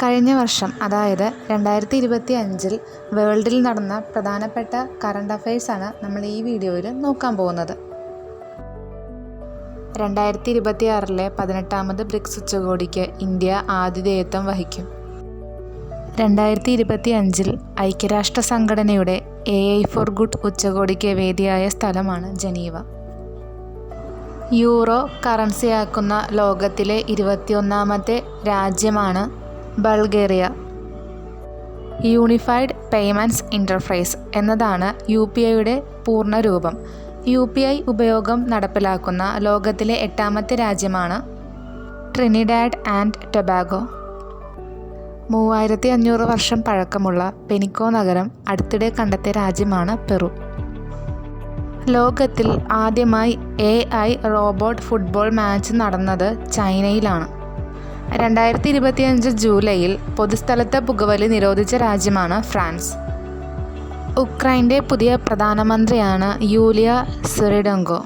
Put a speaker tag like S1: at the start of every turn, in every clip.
S1: കഴിഞ്ഞ വർഷം അതായത് 2025 വേൾഡിൽ നടന്ന പ്രധാനപ്പെട്ട കറണ്ട് അഫയേഴ്സാണ് നമ്മൾ ഈ വീഡിയോയിൽ നോക്കാൻ പോകുന്നത്. 2026 18ാമത് ബ്രിക്സ് ഉച്ചകോടിക്ക് ഇന്ത്യ ആതിഥേയത്വം വഹിക്കും. 2025 ഐക്യരാഷ്ട്ര സംഘടനയുടെ AI ഫോർ ഗുഡ് ഉച്ചകോടിക്ക് വേദിയായ സ്ഥലമാണ് ജനീവ. യൂറോ കറൻസിയാക്കുന്ന ലോകത്തിലെ 21ാമത്തെ രാജ്യമാണ് ബൾഗേറിയ. യൂണിഫൈഡ് പേയ്മെൻറ്റ്സ് ഇൻ്റർഫേസ് എന്നതാണ് UPIയുടെ പൂർണ്ണരൂപം. UPI ഉപയോഗം നടപ്പിലാക്കുന്ന ലോകത്തിലെ 8ാമത്തെ രാജ്യമാണ് ട്രിനിഡാഡ് ആൻഡ് ടൊബാഗോ. 3500 വർഷം പഴക്കമുള്ള പെനിക്കോ നഗരം അടുത്തിടെ കണ്ടെത്തിയ രാജ്യമാണ് പെറു. ലോകത്തിൽ ആദ്യമായി AI റോബോട്ട് ഫുട്ബോൾ മാച്ച് നടന്നത് ചൈനയിലാണ്. 2025 ജൂലൈയിൽ പൊതുസ്ഥലത്ത് പുകവലി നിരോധിച്ച രാജ്യമാണ് ഫ്രാൻസ്. ഉക്രൈൻ്റെ പുതിയ പ്രധാനമന്ത്രിയാണ് യൂലിയ സിറിഡെങ്കോ.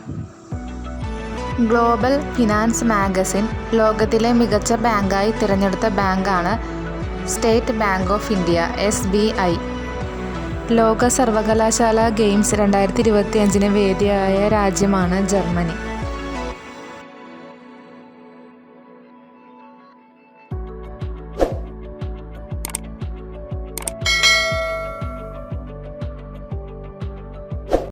S1: ഗ്ലോബൽ ഫിനാൻസ് മാഗസിൻ ലോകത്തിലെ മികച്ച ബാങ്കായി തിരഞ്ഞെടുത്ത ബാങ്കാണ് state bank of India SBI. ലോക സർവകലാശാല ഗെയിംസ് 2025 വേദിയായ രാജ്യമാണ് ജർമ്മനി.